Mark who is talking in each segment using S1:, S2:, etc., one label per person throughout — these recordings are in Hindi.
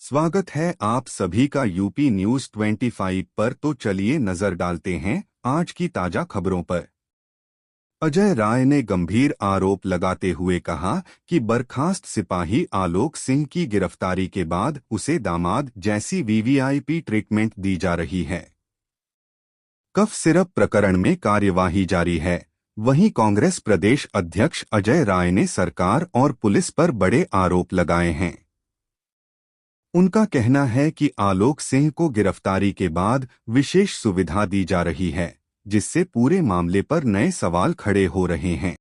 S1: स्वागत है आप सभी का यूपी न्यूज 25 पर। तो चलिए नजर डालते हैं आज की ताजा खबरों पर। अजय राय ने गंभीर आरोप लगाते हुए कहा कि बर्खास्त सिपाही आलोक सिंह की गिरफ्तारी के बाद उसे दामाद जैसी वीवीआईपी ट्रीटमेंट दी जा रही है। कफ सिरप प्रकरण में कार्यवाही जारी है। वहीं कांग्रेस प्रदेश अध्यक्ष अजय राय ने सरकार और पुलिस पर बड़े आरोप लगाए हैं। उनका कहना है कि आलोक सिंह को गिरफ्तारी के बाद विशेष सुविधा दी जा रही है, जिससे पूरे मामले पर नए सवाल खड़े हो रहे हैं।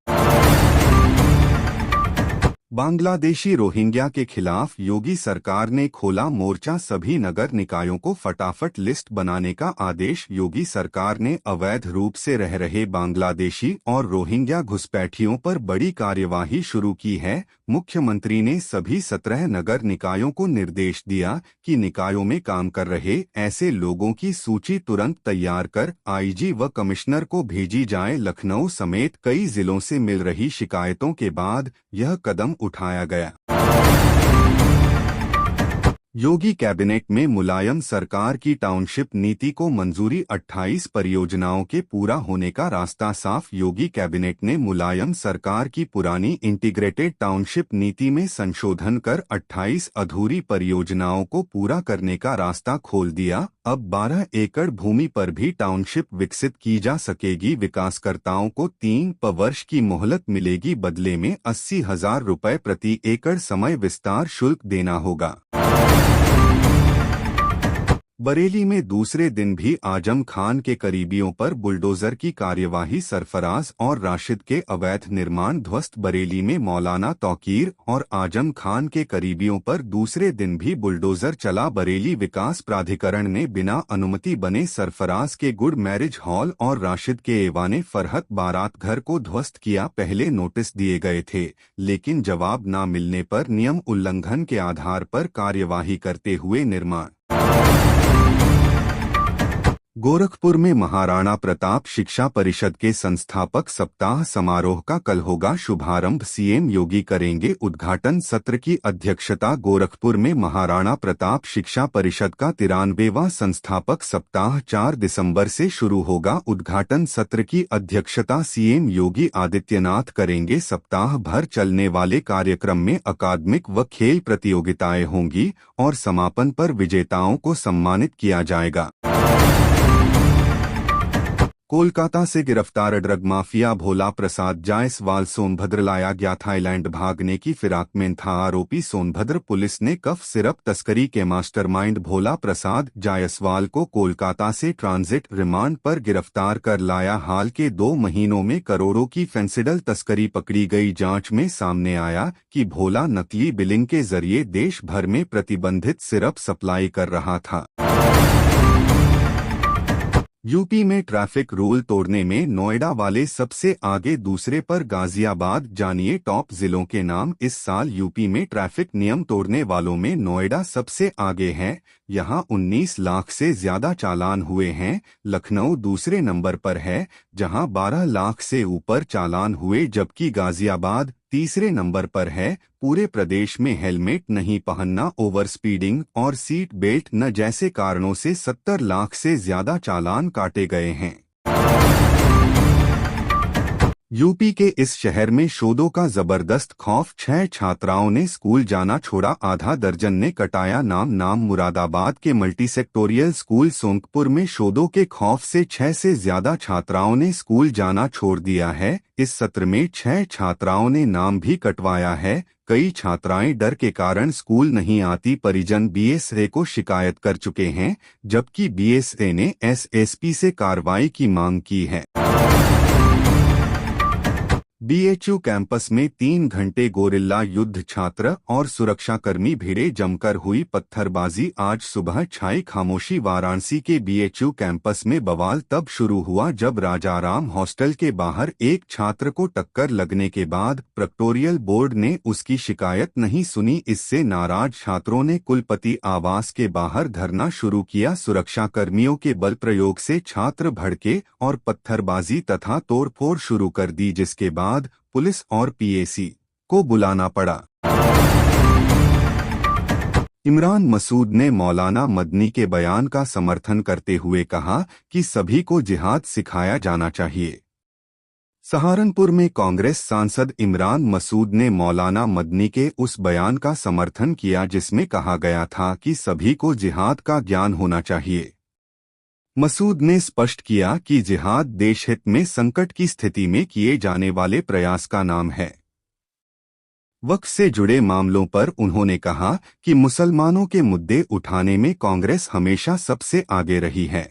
S1: बांग्लादेशी रोहिंग्या के खिलाफ योगी सरकार ने खोला मोर्चा। सभी नगर निकायों को फटाफट लिस्ट बनाने का आदेश। योगी सरकार ने अवैध रूप से रह रहे बांग्लादेशी और रोहिंग्या घुसपैठियों पर बड़ी कार्यवाही शुरू की है। मुख्यमंत्री ने सभी 17 नगर निकायों को निर्देश दिया कि निकायों में काम कर रहे ऐसे लोगों की सूची तुरंत तैयार कर आईजी व कमिश्नर को भेजी जाए। लखनऊ समेत कई जिलों से मिल रही शिकायतों के बाद यह कदम उठाया गया। योगी कैबिनेट में मुलायम सरकार की टाउनशिप नीति को मंजूरी। 28 परियोजनाओं के पूरा होने का रास्ता साफ। योगी कैबिनेट ने मुलायम सरकार की पुरानी इंटीग्रेटेड टाउनशिप नीति में संशोधन कर 28 अधूरी परियोजनाओं को पूरा करने का रास्ता खोल दिया। अब 12 एकड़ भूमि पर भी टाउनशिप विकसित की जा सकेगी। विकासकर्ताओं को 3 वर्ष की मोहलत मिलेगी। बदले में 80,000 रुपये प्रति एकड़ समय विस्तार शुल्क देना होगा। बरेली में दूसरे दिन भी आजम खान के करीबियों पर बुलडोजर की कार्यवाही। सरफराज और राशिद के अवैध निर्माण ध्वस्त। बरेली में मौलाना तौकीर और आजम खान के करीबियों पर दूसरे दिन भी बुलडोजर चला। बरेली विकास प्राधिकरण ने बिना अनुमति बने सरफराज के गुड मैरिज हॉल और राशिद के एवाने फरहत बारात घर को ध्वस्त किया। पहले नोटिस दिए गए थे, लेकिन जवाब न मिलने पर नियम उल्लंघन के आधार पर कार्यवाही करते हुए निर्माण। गोरखपुर में महाराणा प्रताप शिक्षा परिषद के संस्थापक सप्ताह समारोह का कल होगा शुभारंभ। सीएम योगी करेंगे उद्घाटन। सत्र की अध्यक्षता। गोरखपुर में महाराणा प्रताप शिक्षा परिषद का 93वां संस्थापक सप्ताह 4 दिसंबर से शुरू होगा। उद्घाटन सत्र की अध्यक्षता सीएम योगी आदित्यनाथ करेंगे। सप्ताह भर चलने वाले कार्यक्रम में अकादमिक व खेल प्रतियोगिताएं होंगी और समापन पर विजेताओं को सम्मानित किया जाएगा। कोलकाता से गिरफ्तार ड्रग माफिया भोला प्रसाद जायसवाल सोनभद्र लाया गया। थाईलैंड भागने की फिराक में था आरोपी। सोनभद्र पुलिस ने कफ सिरप तस्करी के मास्टरमाइंड भोला प्रसाद जायसवाल को कोलकाता से ट्रांजिट रिमांड पर गिरफ्तार कर लाया। हाल के 2 महीनों में करोड़ों की फेंसिडल तस्करी पकड़ी गई। जांच में सामने आया कि भोला नकली बिलिंग के जरिए देश भर में प्रतिबंधित सिरप सप्लाई कर रहा था। यूपी में ट्रैफिक रूल तोड़ने में नोएडा वाले सबसे आगे। दूसरे पर गाजियाबाद। जानिए टॉप जिलों के नाम। इस साल यूपी में ट्रैफिक नियम तोड़ने वालों में नोएडा सबसे आगे है। यहां 19 लाख से ज्यादा चालान हुए हैं। लखनऊ दूसरे नंबर पर है, जहां 12 लाख से ऊपर चालान हुए, जबकि गाजियाबाद तीसरे नंबर पर है। पूरे प्रदेश में हेलमेट नहीं पहनना, ओवर स्पीडिंग और सीट बेल्ट न जैसे कारणों से 70 लाख से ज्यादा चालान काटे गए हैं। यूपी के इस शहर में शोधों का जबरदस्त खौफ। 6 छात्राओं ने स्कूल जाना छोड़ा, आधा दर्जन ने कटाया नाम। मुरादाबाद के मल्टीसेक्टोरियल स्कूल सोंगपुर में शोधों के खौफ से 6 से ज्यादा छात्राओं ने स्कूल जाना छोड़ दिया है। इस सत्र में 6 छात्राओं ने नाम भी कटवाया है। कई छात्राएं डर के कारण स्कूल नहीं आती। परिजन बीएसए को शिकायत कर चुके हैं, जबकि बीएसए ने एसएसपी से कार्रवाई की मांग की है। बीएचयू कैंपस में 3 घंटे गोरिल्ला युद्ध। छात्र और सुरक्षाकर्मी भिड़े, जमकर हुई पत्थरबाजी। आज सुबह छाई खामोशी। वाराणसी के बीएचयू कैंपस में बवाल तब शुरू हुआ जब राजाराम हॉस्टल के बाहर एक छात्र को टक्कर लगने के बाद प्रोक्टोरियल बोर्ड ने उसकी शिकायत नहीं सुनी। इससे नाराज छात्रों ने कुलपति आवास के बाहर धरना शुरू किया। सुरक्षाकर्मियों के बल प्रयोग से छात्र भड़के और पत्थरबाजी तथा तोड़फोड़ शुरू कर दी, जिसके बाद पुलिस और पीएसी को बुलाना पड़ा। इमरान मसूद ने मौलाना मदनी के बयान का समर्थन करते हुए कहा कि सभी को जिहाद सिखाया जाना चाहिए। सहारनपुर में कांग्रेस सांसद इमरान मसूद ने मौलाना मदनी के उस बयान का समर्थन किया जिसमें कहा गया था कि सभी को जिहाद का ज्ञान होना चाहिए। मसूद ने स्पष्ट किया कि जिहाद देशहित में संकट की स्थिति में किए जाने वाले प्रयास का नाम है। वक्फ से जुड़े मामलों पर उन्होंने कहा कि मुसलमानों के मुद्दे उठाने में कांग्रेस हमेशा सबसे आगे रही है।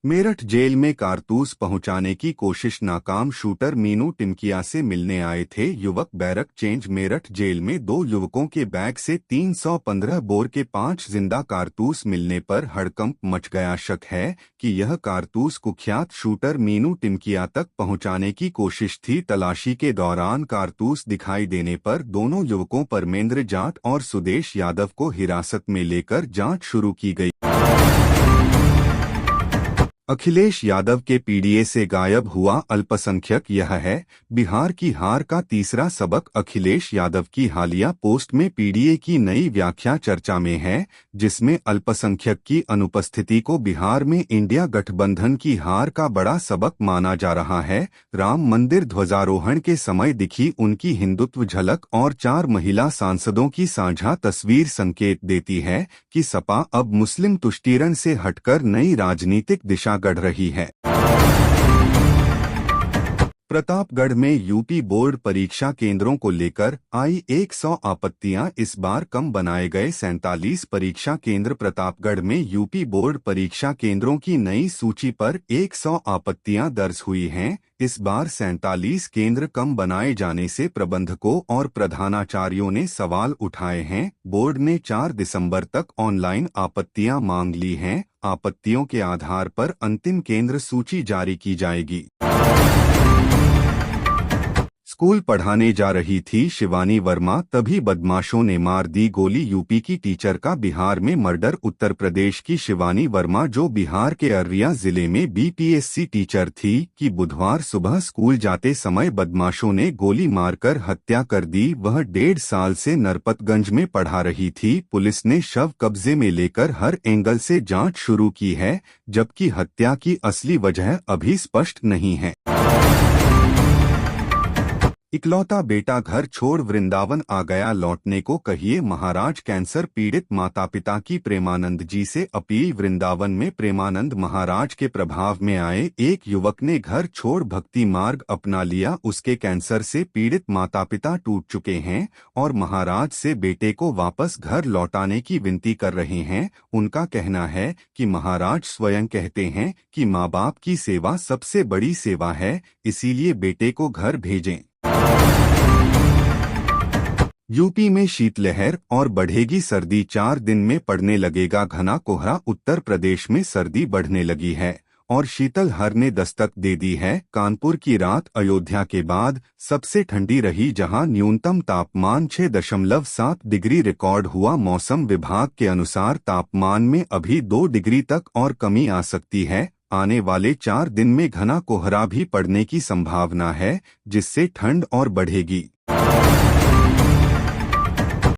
S1: मेरठ जेल में कारतूस पहुंचाने की कोशिश नाकाम, शूटर मीनू टिमकिया से मिलने आए थे युवक। बैरक चेंज मेरठ जेल में 2 युवकों के बैग से 315 बोर के 5 जिंदा कारतूस मिलने पर हड़कंप मच गया। शक है कि यह कारतूस कुख्यात शूटर मीनू टिमकिया तक पहुंचाने की कोशिश थी। तलाशी के दौरान कारतूस दिखाई देने पर दोनों युवकों परमेंद्र जाट और सुदेश यादव को हिरासत में लेकर जांच शुरू की गई। अखिलेश यादव के पीडीए से गायब हुआ अल्पसंख्यक, यह है बिहार की हार का तीसरा सबक। अखिलेश यादव की हालिया पोस्ट में पीडीए की नई व्याख्या चर्चा में है, जिसमें अल्पसंख्यक की अनुपस्थिति को बिहार में इंडिया गठबंधन की हार का बड़ा सबक माना जा रहा है। राम मंदिर ध्वजारोहण के समय दिखी उनकी हिंदुत्व झलक और 4 महिला सांसदों की साझा तस्वीर संकेत देती है कि सपा अब मुस्लिम तुष्टीकरण से हटकर नई राजनीतिक दिशा गढ़ रही है। प्रतापगढ़ में यूपी बोर्ड परीक्षा केंद्रों को लेकर आई 100 आपत्तियां, इस बार कम बनाए गए 47 परीक्षा केंद्र। प्रतापगढ़ में यूपी बोर्ड परीक्षा केंद्रों की नई सूची पर 100 आपत्तियां दर्ज हुई हैं। इस बार 47 केंद्र कम बनाए जाने से प्रबंधकों और प्रधानाचार्यों ने सवाल उठाए हैं। बोर्ड ने 4 दिसंबर तक ऑनलाइन आपत्तियां मांग ली हैं। आपत्तियों के आधार पर अंतिम केंद्र सूची जारी की जाएगी। स्कूल पढ़ाने जा रही थी शिवानी वर्मा, तभी बदमाशों ने मार दी गोली। यूपी की टीचर का बिहार में मर्डर। उत्तर प्रदेश की शिवानी वर्मा, जो बिहार के अररिया जिले में बीपीएससी टीचर थी, कि बुधवार सुबह स्कूल जाते समय बदमाशों ने गोली मारकर हत्या कर दी। वह 1.5 साल से नरपतगंज में पढ़ा रही थी। पुलिस ने शव कब्जे में लेकर हर एंगल से जांच शुरू की है, जबकि हत्या की असली वजह अभी स्पष्ट नहीं है। इकलौता बेटा घर छोड़ वृंदावन आ गया, लौटने को कहिए महाराज। कैंसर पीड़ित माता पिता की प्रेमानंद जी से अपील। वृंदावन में प्रेमानंद महाराज के प्रभाव में आए एक युवक ने घर छोड़ भक्ति मार्ग अपना लिया। उसके कैंसर से पीड़ित माता पिता टूट चुके हैं और महाराज से बेटे को वापस घर लौटाने की विनती कर रहे हैं। उनका कहना है कि महाराज स्वयं कहते हैं कि माँ बाप की सेवा सबसे बड़ी सेवा है, इसीलिए बेटे को घर भेजें। यूपी में शीतलहर और बढ़ेगी सर्दी, 4 दिन में पड़ने लगेगा घना कोहरा। उत्तर प्रदेश में सर्दी बढ़ने लगी है और शीतलहर ने दस्तक दे दी है। कानपुर की रात अयोध्या के बाद सबसे ठंडी रही, जहां न्यूनतम तापमान 6.7 डिग्री रिकॉर्ड हुआ। मौसम विभाग के अनुसार तापमान में अभी 2 डिग्री तक और कमी आ सकती है। आने वाले 4 दिन में घना कोहरा भी पड़ने की संभावना है, जिससे ठंड और बढ़ेगी।